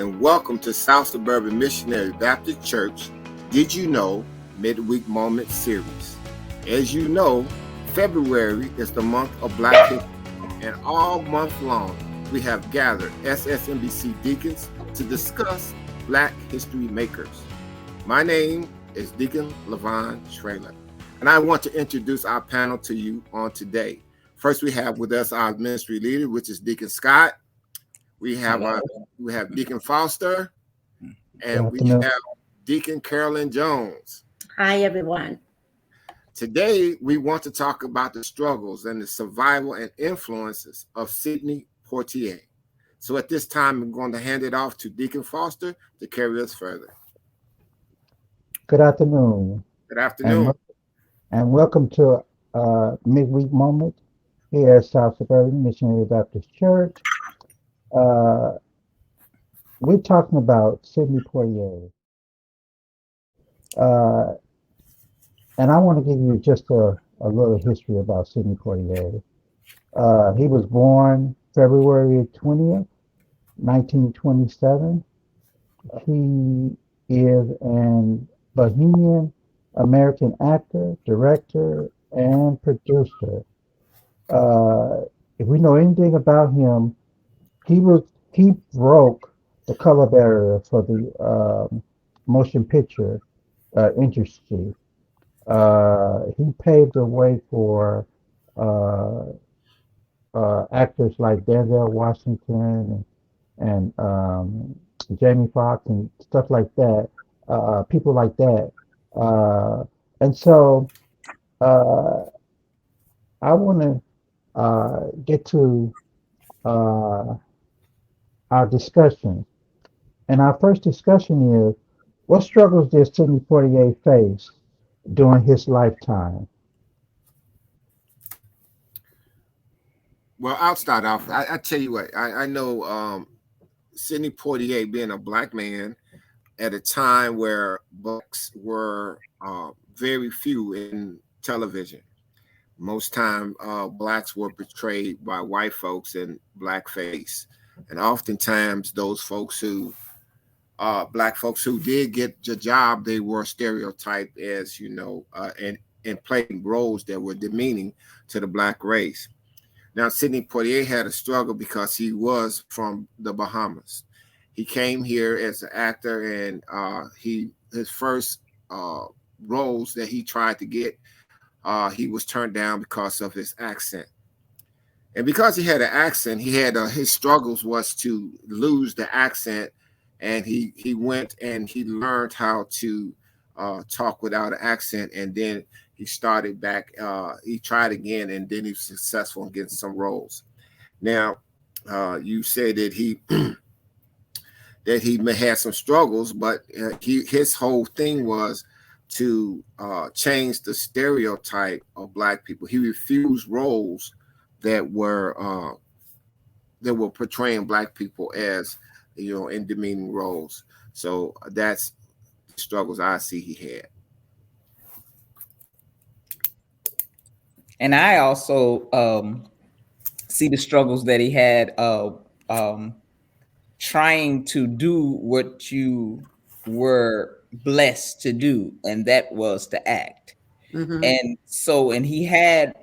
and welcome to South Suburban Missionary Baptist Church Did You Know Midweek Moment Series. As you know, February is the month of Black History, and all month long we have gathered SSMBC deacons to discuss Black history makers. My name is Deacon Levon Schraler, and I want to introduce our panel to you on today. First, we have with us our ministry leader, which is Deacon Scott. We have Deacon Foster, and we have Deacon Carolyn Jones. Hi, everyone. Today, we want to talk about the struggles and the survival and influences of Sidney Poitier. So at this time, I'm going to hand it off to Deacon Foster to carry us further. Good afternoon. Good afternoon. And welcome to Midweek Moment here at South Suburban Missionary Baptist Church. We're talking about Sidney Poitier. And I want to give you just a little history about Sidney Poitier. He was born February 20th, 1927. He is an Bohemian American actor, director, and producer. If we know anything about him, he broke the color barrier for the motion picture industry. He paved the way for actors like Denzel Washington and Jamie Foxx and stuff like that, people like that. And so I want to get to our discussion. And our first discussion is, what struggles did Sidney Poitier face during his lifetime? Well, I'll start off. I tell you what, I know Sidney Poitier, being a Black man at a time where Blacks were very few in television. Most time, Blacks were portrayed by white folks in blackface. And oftentimes those folks who, Black folks who did get the job, they were stereotyped as, and playing roles that were demeaning to the Black race. Now, Sidney Poitier had a struggle because he was from the Bahamas. He came here as an actor, and his first roles that he tried to get, he was turned down because of his accent. And because he had an accent, he had his struggles was to lose the accent, and he went and he learned how to talk without an accent, and then he started back. He tried again, and then he was successful in getting some roles. Now, you said that he that he may have some struggles, but his whole thing was to change the stereotype of Black people. He refused roles that were portraying Black people as, in demeaning roles. So that's the struggles I see he had. And I also see the struggles that he had trying to do what you were blessed to do, and that was to act. Mm-hmm. And he had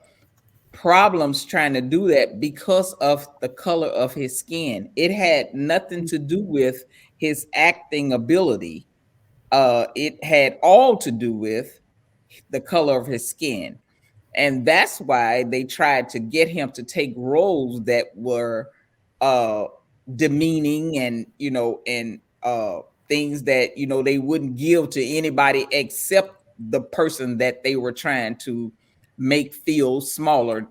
problems trying to do that because of the color of his skin. It had nothing to do with his acting ability. It had all to do with the color of his skin. And that's why they tried to get him to take roles that were demeaning and things that they wouldn't give to anybody except the person that they were trying to make feel small,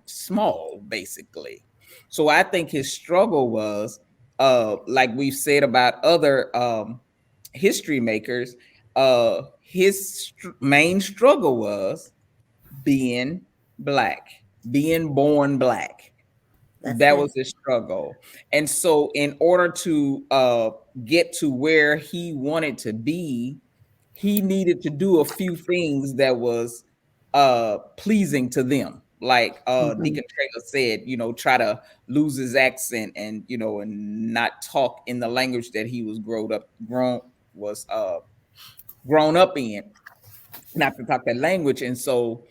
basically. So I think his struggle was, like we've said about other history makers, his main struggle was being Black, being born Black. That was his struggle. And so in order to get to where he wanted to be, he needed to do a few things that was pleasing to them. Like Mhm. Deacon Taylor said, try to lose his accent and and not talk in the language that he was grown up in, not to talk that language. And so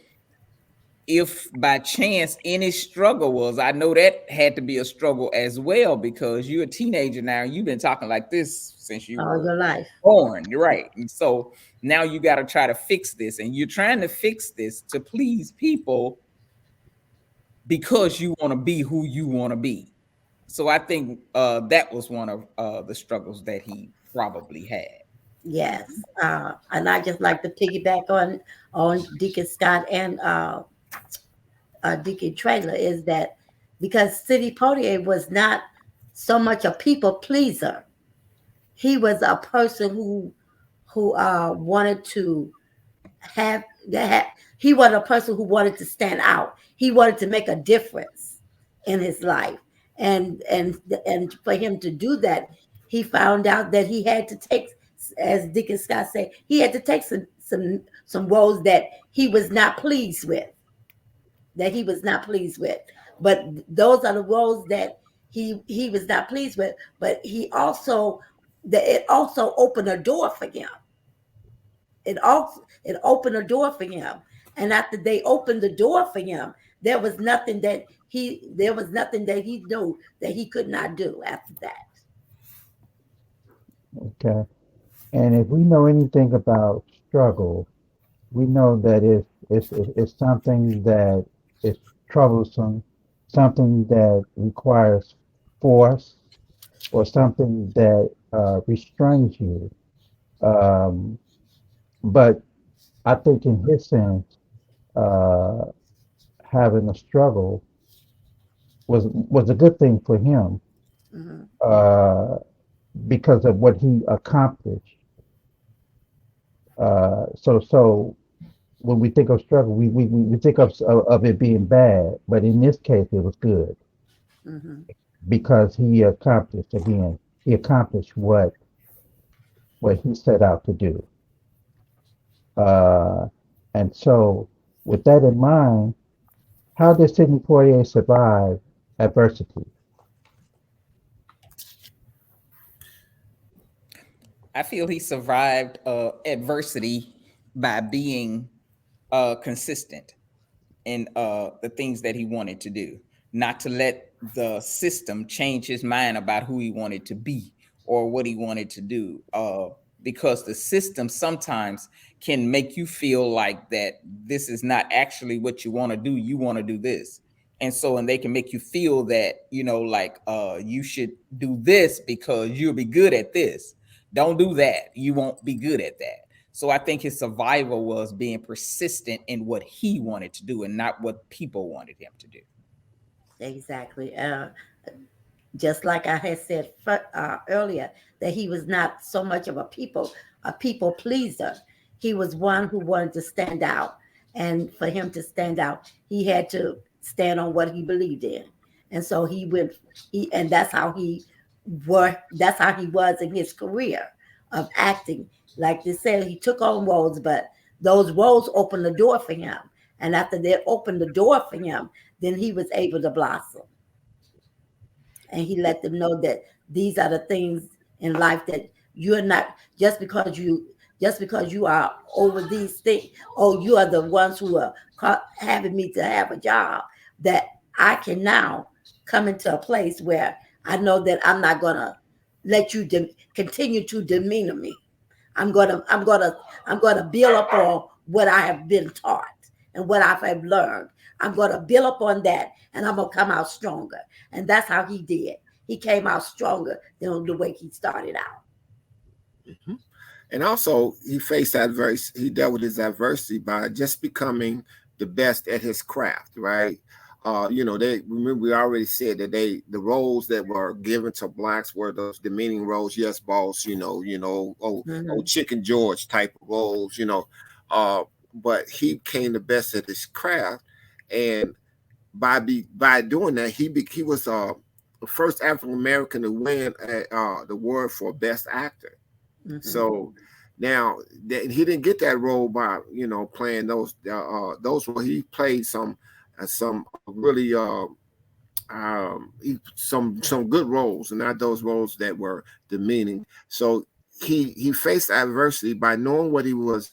if by chance any struggle was, I know that had to be a struggle as well, because you're a teenager now, you've been talking like this since you All were your life. born. You're right. And so now you got to try to fix this, and you're trying to fix this to please people because you want to be who you want to be. So I think that was one of the struggles that he probably had. Yes. And I just like to piggyback on Deacon Scott and Deacon Trailer, is that because Sidney Poitier was not so much a people pleaser. He was a person who wanted to have that. He was a person who wanted to stand out. He wanted to make a difference in his life, and for him to do that, he found out that he had to take, as Deacon Scott said, he had to take some roles that he was not pleased with, that he was not pleased with. But those are the roles that he was not pleased with. But he also, that it also opened a door for him. It opened a door for him. And after they opened the door for him, there was nothing that he knew that he could not do after that. Okay. And if we know anything about struggle, we know that it's something that is troublesome, something that requires force, or something that restrains you. Um, but I think in his sense, uh, having a struggle was a good thing for him, Hmm. uh, because of what he accomplished. So when we think of struggle, we think of it being bad, but in this case, it was good Hmm. because he accomplished what he set out to do. Uh, and so, with that in mind, how did Sidney Poitier survive adversity? I feel he survived adversity by being consistent in the things that he wanted to do, not to let the system change his mind about who he wanted to be or what he wanted to do. Because the system sometimes can make you feel like that this is not actually what you want to do. You want to do this. And they can make you feel that, like you should do this because you'll be good at this. Don't do that. You won't be good at that. So I think his survival was being persistent in what he wanted to do and not what people wanted him to do. Exactly. Just like I had said earlier, that he was not so much of a people pleaser. He was one who wanted to stand out, and for him to stand out, he had to stand on what he believed in, and so he went. And that's how he worked. That's how he was in his career of acting. Like they said, he took on roles, but those roles opened the door for him, and after they opened the door for him, then he was able to blossom, and he let them know that these are the things in life that you're not, just because you are over these things. Oh, you are the ones who are having me to have a job, that I can now come into a place where I know that I'm not gonna let you continue to demeanor me. I'm gonna build up on what I have been taught and what I have learned. I'm gonna build up on that, and I'm gonna come out stronger. And that's how he did. He came out stronger than the way he started out. Mhm. And also, he faced adversity. He dealt with his adversity by just becoming the best at his craft, right? They remember we already said that the roles that were given to blacks were those demeaning roles, yes, boss, oh, Hmm. Chicken George type of roles, Uh, but he became the best at his craft, and by doing that, he was the first African American to win the award for best actor. Hmm. So now he didn't get that role by playing those roles. He played some some really some good roles, and not those roles that were demeaning. So he faced adversity by knowing what he was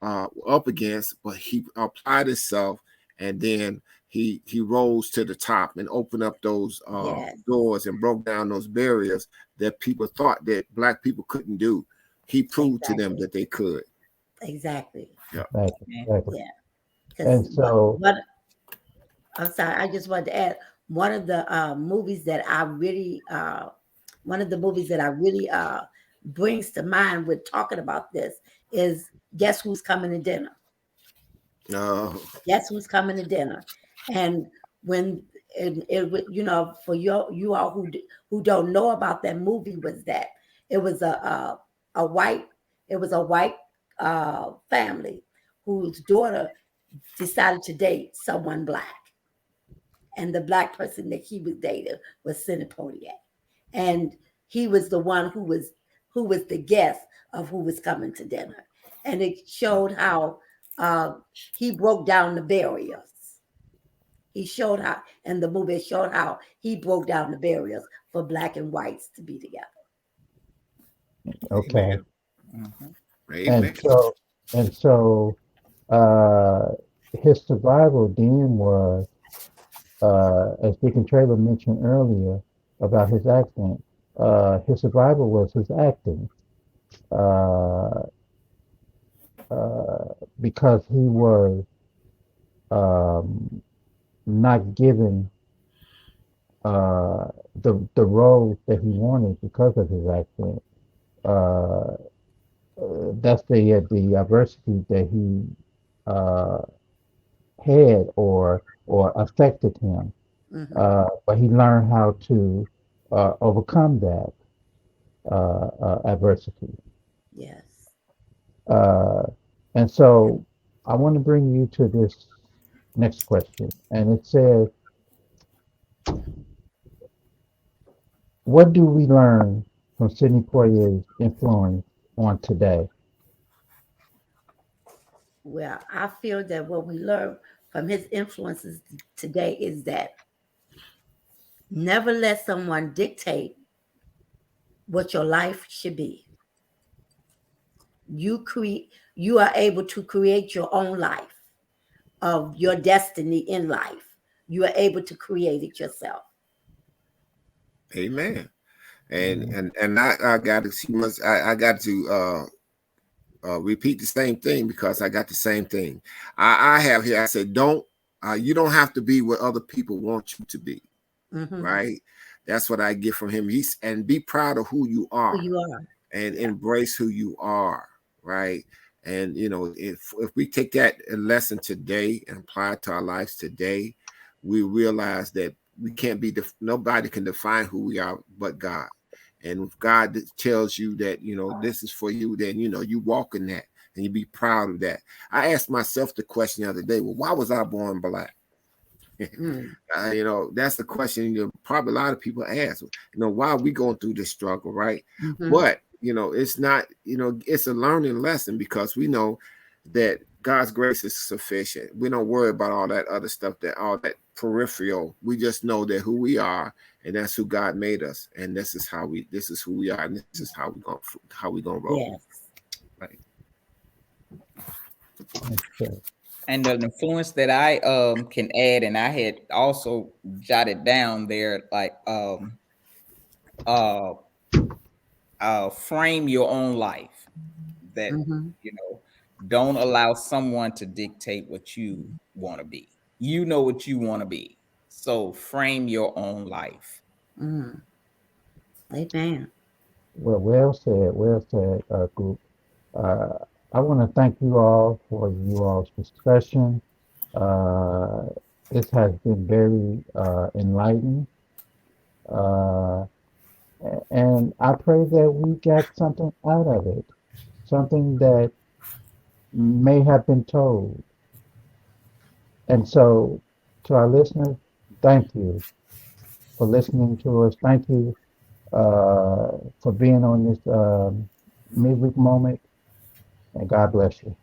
up against, but he applied himself, and then he rose to the top and opened up those Yes, doors and broke down those barriers that people thought that black people couldn't do. He proved to them exactly. that they could. Exactly. Yeah. Exactly. Yeah. Exactly. Yeah. And Because so, what I'm sorry, I just wanted to add one of the movies that I really one of the movies that I really brings to mind with talking about this is Guess Who's Coming to Dinner? Uh, Guess Who's Coming to Dinner? And when you know, for you all who don't know about that movie, was that it was a white it was a white family whose daughter decided to date someone black, and the black person that he was dating was Sidney Poitier, and he was the one who was the guest of who was coming to dinner, and it showed how uh, he broke down the barriers. He showed how, and the movie showed how he broke down the barriers for black and whites to be together. okay. amen. Mhm. Amen. And so, and so, uh, his survival then was, as Deacon Trailer mentioned earlier about his accent, his survival was his acting, uh, because he was um, not given the role that he wanted because of his accent. Uh, that's the adversity that he uh, had or affected him. Hmm. But he learned how to overcome that adversity. Yes. Uh, and so I want to bring you to this next question. And it says, what do we learn from Sidney Poitier's influence on today? Well, I feel that what we learn from his influences today is that never let someone dictate what your life should be. You are able to create your own life, of your destiny in life. You are able to create it yourself. Amen. And Mhm. I got to see much. I got to repeat the same thing because I got the same thing. I have here. I said, don't. You don't have to be what other people want you to be. Hmm. Right. That's what I get from him. He's and be proud of who you Who are you are. and Yeah. embrace who you are. Right. And if we take that lesson today and apply it to our lives today, we realize that we can't be nobody can define who we are but God. And if God tells you that this is for you, then you walk in that and you be proud of that. I asked myself the question the other day, well, why was I born black? Mm. That's the question probably a lot of people ask. Why are we going through this struggle, right? Hmm. But it's not. It's a learning lesson because we know that God's grace is sufficient. We don't worry about all that other stuff, that all that peripheral. We just know that who we are, and that's who God made us, and this is who we are, and this is how we gonna roll, Yes. right? Okay. And the influence that I can add, and I had also jotted down there, like uh frame your own life. That Hmm. you know, don't allow someone to dictate what you want to be. You know what you want to be, so frame your own life. Mm. Amen. Well said, group. Uh, I want to thank you all for you all's discussion. Uh, this has been very enlightening. Uh, and I pray that we got something out of it, something that may have been told. And so, to our listeners, thank you for listening to us. Thank you for being on this midweek moment, and God bless you.